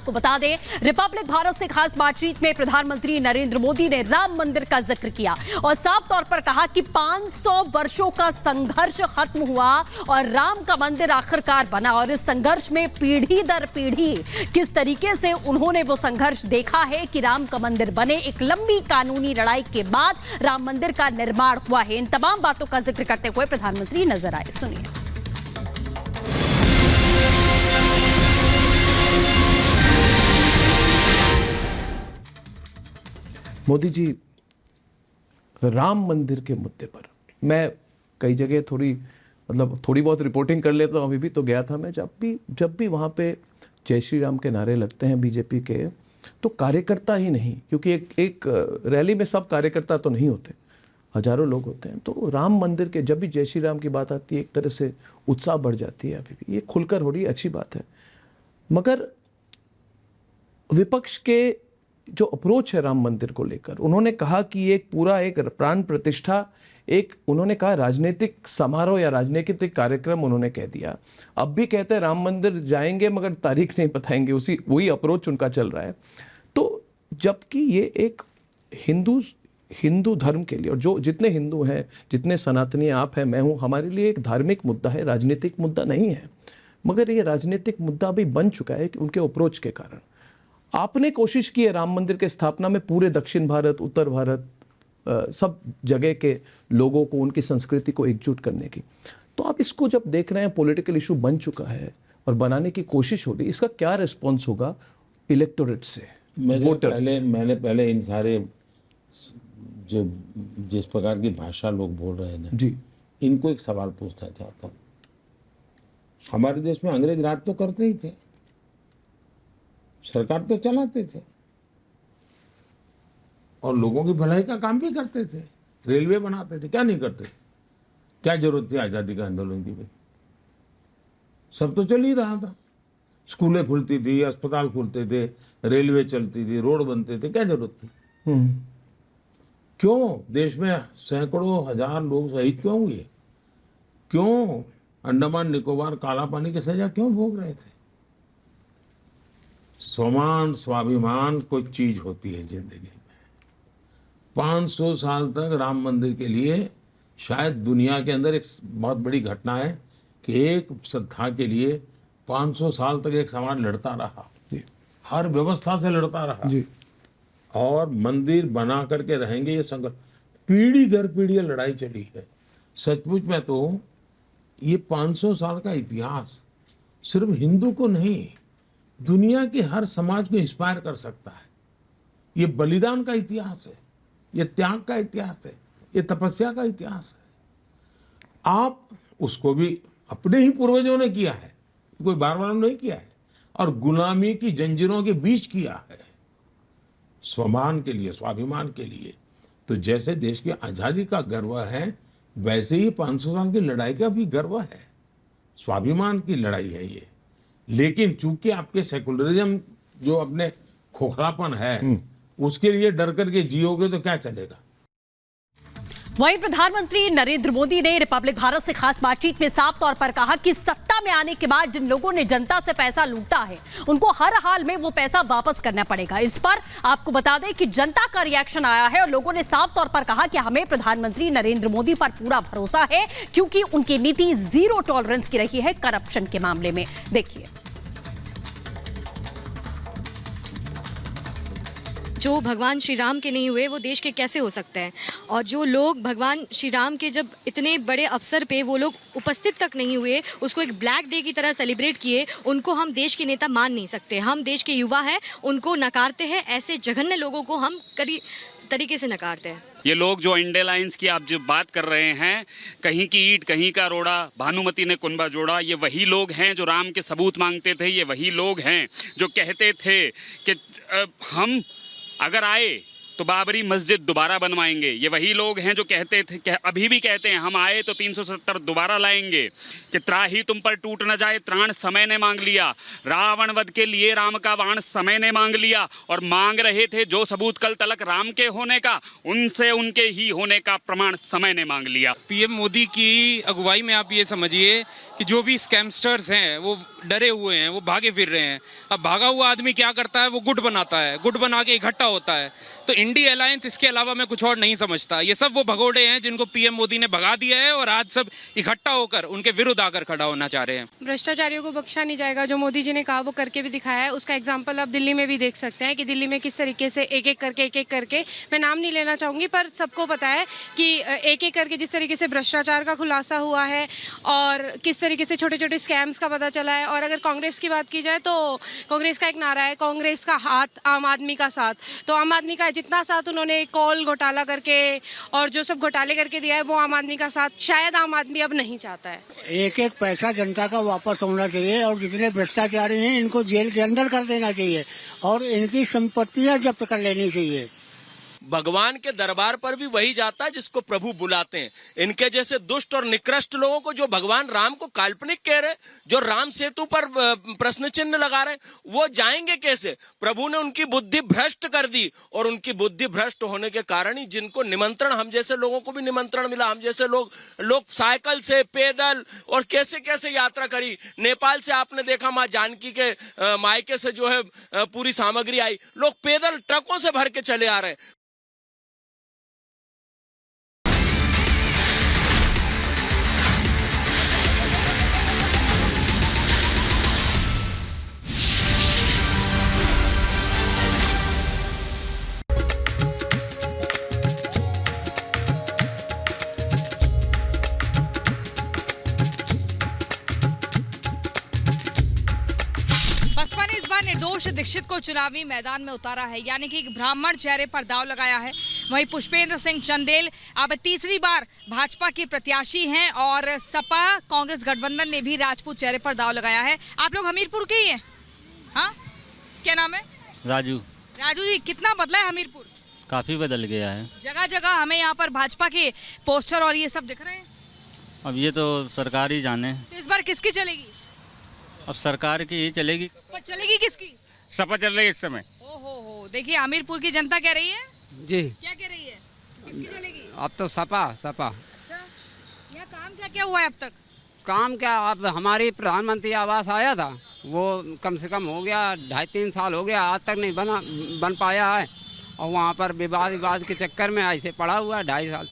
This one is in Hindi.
आपको बता दें, रिपब्लिक भारत से खास बातचीत में प्रधानमंत्री नरेंद्र मोदी ने राम मंदिर का जिक्र किया और साफ तौर पर कहा कि 500 वर्षों का संघर्ष खत्म हुआ और राम का मंदिर आखिरकार बना। और इस संघर्ष में पीढ़ी दर पीढ़ी किस तरीके से उन्होंने वो संघर्ष देखा है कि राम का मंदिर बने, एक लंबी कानूनी लड़ाई के बाद राम मंदिर का निर्माण हुआ है। इन तमाम बातों का जिक्र करते हुए प्रधानमंत्री नजर आए, सुनिए। मोदी जी, राम मंदिर के मुद्दे पर मैं कई जगह थोड़ी बहुत रिपोर्टिंग कर लेता हूँ। अभी भी तो गया था मैं, जब भी वहाँ पे जय श्री राम के नारे लगते हैं बीजेपी के, तो कार्यकर्ता ही नहीं, क्योंकि एक रैली में सब कार्यकर्ता तो नहीं होते, हजारों लोग होते हैं। तो राम मंदिर के जब भी जय श्री राम की बात आती है, एक तरह से उत्साह बढ़ जाती है। अभी भी ये खुलकर हो रही है, अच्छी बात है। मगर विपक्ष के जो अप्रोच है राम मंदिर को लेकर, उन्होंने कहा कि एक पूरा एक प्राण प्रतिष्ठा, उन्होंने कहा राजनीतिक समारोह या राजनीतिक कार्यक्रम उन्होंने कह दिया। अब भी कहते हैं राम मंदिर जाएंगे मगर तारीख नहीं बताएंगे, वही अप्रोच उनका चल रहा है। तो जबकि ये एक हिंदू धर्म के लिए, और जो जितने हिंदू हैं, जितने सनातनी आप हैं, मैं हूँ, हमारे लिए एक धार्मिक मुद्दा है, राजनीतिक मुद्दा नहीं है। मगर ये राजनीतिक मुद्दा भी बन चुका है कि उनके अप्रोच के कारण। आपने कोशिश की है राम मंदिर के स्थापना में पूरे दक्षिण भारत, उत्तर भारत, सब जगह के लोगों को, उनकी संस्कृति को एकजुट करने की। तो आप इसको जब देख रहे हैं पॉलिटिकल इशू बन चुका है और बनाने की कोशिश हो रही है, इसका क्या रिस्पॉन्स होगा इलेक्टोरेट से, वोटर्स? मैंने पहले इन सारे जो जिस प्रकार की भाषा लोग बोल रहे हैं ना जी, इनको एक सवाल पूछना चाहता हूँ। हमारे देश में अंग्रेज राज तो करते ही थे, सरकार तो चलाते थे और लोगों की भलाई का काम भी करते थे, रेलवे बनाते थे, क्या नहीं करते? क्या जरूरत थी आज़ादी का आंदोलन की? भाई सब तो चल ही रहा था, स्कूलें खुलती थी, अस्पताल खुलते थे, रेलवे चलती थी, रोड बनते थे, क्या जरूरत थी? क्यों देश में सैकड़ों हजार लोग शहीद क्यों हुए? क्यों अंडमान निकोबार काला पानी की सजा क्यों भोग रहे थे? स्वमान स्वाभिमान कोई चीज होती है जिंदगी में। 500 साल तक राम मंदिर के लिए शायद दुनिया के अंदर एक बहुत बड़ी घटना है कि एक श्रद्धा के लिए 500 साल तक एक समाज लड़ता रहा, हर व्यवस्था से लड़ता रहा जी। और मंदिर बना करके रहेंगे, ये संघर्ष पीढ़ी दर पीढ़ी लड़ाई चली है। सचमुच में तो ये 500 साल का इतिहास सिर्फ हिंदू को नहीं, दुनिया के हर समाज को इंस्पायर कर सकता है। ये बलिदान का इतिहास है, ये त्याग का इतिहास है, ये तपस्या का इतिहास है। आप उसको भी अपने ही पूर्वजों ने किया है, कोई बार बार नहीं किया है, और गुलामी की जंजीरों के बीच किया है, स्वमान के लिए, स्वाभिमान के लिए। तो जैसे देश की आजादी का गर्व है, वैसे ही 500 साल की लड़ाई का भी गर्व है, स्वाभिमान की लड़ाई है ये। लेकिन चूंकि आपके सेकुलरिज्म जो अपने खोखलापन है, उसके लिए डर करके जियोगे तो क्या चलेगा? वहीं प्रधानमंत्री नरेंद्र मोदी ने रिपब्लिक भारत से खास बातचीत में साफ तौर पर कहा कि सत्ता में आने के बाद जिन लोगों ने जनता से पैसा लूटा है, उनको हर हाल में वो पैसा वापस करना पड़ेगा। इस पर आपको बता दें कि जनता का रिएक्शन आया है और लोगों ने साफ तौर पर कहा कि हमें प्रधानमंत्री नरेंद्र मोदी पर पूरा भरोसा है, क्योंकि उनकी नीति जीरो टॉलरेंस की रही है करप्शन के मामले में। देखिए, जो भगवान श्री राम के नहीं हुए वो देश के कैसे हो सकते हैं? और जो लोग भगवान श्री राम के जब इतने बड़े अवसर पे वो लोग उपस्थित तक नहीं हुए, उसको एक ब्लैक डे की तरह सेलिब्रेट किए, उनको हम देश के नेता मान नहीं सकते। हम देश के युवा हैं, उनको नकारते हैं। ऐसे जघन्य लोगों को हम तरीके से नकारते हैं। ये लोग जो इंडिया लाइंस की आप जो बात कर रहे हैं, कहीं की ईंट कहीं का रोड़ा, भानुमति ने कुनबा जोड़ा, ये वही लोग हैं जो राम के सबूत मांगते थे। ये वही लोग हैं जो कहते थे कि हम अगर आए तो बाबरी मस्जिद दोबारा बनवाएंगे। ये वही लोग हैं जो कहते थे, अभी भी कहते हैं, हम आए तो 370 दोबारा लाएंगे, कि त्राही तुम पर टूट न जाए त्राण समय ने मांग लिया। रावण वध के लिए राम का बाण समय ने मांग लिया, और मांग रहे थे जो सबूत कल तलक राम के होने का, उनसे उनके ही होने का प्रमाण समय ने मांग लिया। पीएम मोदी की अगुवाई में आप ये समझिए कि जो भी स्कैमस्टर्स हैं वो डरे हुए हैं, वो भागे फिर रहे हैं। अब भागा हुआ आदमी क्या करता है, वो गुट बनाता है, गुट बना के इकट्ठा होता है। तो इंडी अलायंस इसके अलावा मैं कुछ और नहीं समझता। ये सब वो भगोड़े हैं जिनको पीएम मोदी ने भगा दिया है और आज सब इकट्ठा होकर उनके विरुद्ध आकर खड़ा होना चाह रहे हैं। भ्रष्टाचारियों को बख्शा नहीं जाएगा। जो मोदी जी ने कहा वो करके भी दिखाया है। उसका एग्जाम्पल आप दिल्ली में भी देख सकते हैं कि दिल्ली में किस तरीके से एक एक करके मैं नाम नहीं लेना चाहूँगी पर सबको पता है कि एक एक करके जिस तरीके से भ्रष्टाचार का खुलासा हुआ है और किस तरीके से छोटे छोटे स्कैम्स का पता चला है। और अगर कांग्रेस की बात की जाए तो कांग्रेस का एक नारा है, कांग्रेस का हाथ आम आदमी का साथ। तो आम आदमी का जितना साथ उन्होंने कॉल घोटाला करके और जो सब घोटाले करके दिया है वो आम आदमी का साथ शायद आम आदमी अब नहीं चाहता है। एक एक पैसा जनता का वापस होना चाहिए और जितने भ्रष्टाचारी हैं इनको जेल के अंदर कर देना चाहिए और इनकी संपत्तियां जब्त कर लेनी चाहिए। भगवान के दरबार पर भी वही जाता है जिसको प्रभु बुलाते हैं। इनके जैसे दुष्ट और निकृष्ट लोगों को जो भगवान राम को काल्पनिक कह रहे, जो राम सेतु पर प्रश्न चिन्ह लगा रहे, वो जाएंगे कैसे? प्रभु ने उनकी बुद्धि भ्रष्ट कर दी और उनकी बुद्धि भ्रष्ट होने के कारण ही जिनको निमंत्रण, हम जैसे लोगों को भी निमंत्रण मिला, हम जैसे लोग साइकिल से, पैदल और कैसे कैसे यात्रा करी। नेपाल से आपने देखा माँ जानकी के मायके से जो है पूरी सामग्री आई, लोग पैदल ट्रकों से भर के चले आ रहे हैं। बसपा ने इस बार निर्दोष दीक्षित को चुनावी मैदान में उतारा है, यानी कि एक ब्राह्मण चेहरे पर दाव लगाया है। वहीं पुष्पेंद्र सिंह चंदेल अब तीसरी बार भाजपा के प्रत्याशी हैं और सपा कांग्रेस गठबंधन ने भी राजपूत चेहरे पर दाव लगाया है। आप लोग हमीरपुर के ही हैं? हाँ, क्या नाम है? राजू। राजू जी, कितना बदला है हमीरपुर? काफी बदल गया है। जगह जगह हमें यहाँ पर भाजपा के पोस्टर और ये सब दिख रहे हैं। अब ये तो सरकार ही जाने। तो इस बार किसकी चलेगी? अब सरकार की ही चलेगी। पर चलेगी किसकी? सपा चल रही है इस समय। ओहो, देखिए हमीरपुर की जनता कह रही है जी, क्या कह रही है, किसकी चलेगी? अब तो सपा। अच्छा, यहाँ काम क्या क्या हुआ है अब तक? काम क्या, अब हमारी प्रधानमंत्री आवास आया था, वो कम से कम हो गया 2.5-3 साल हो गया, आज तक नहीं बन पाया है और वहाँ पर विवाद के चक्कर में ऐसे पड़ा हुआ है 2.5 साल।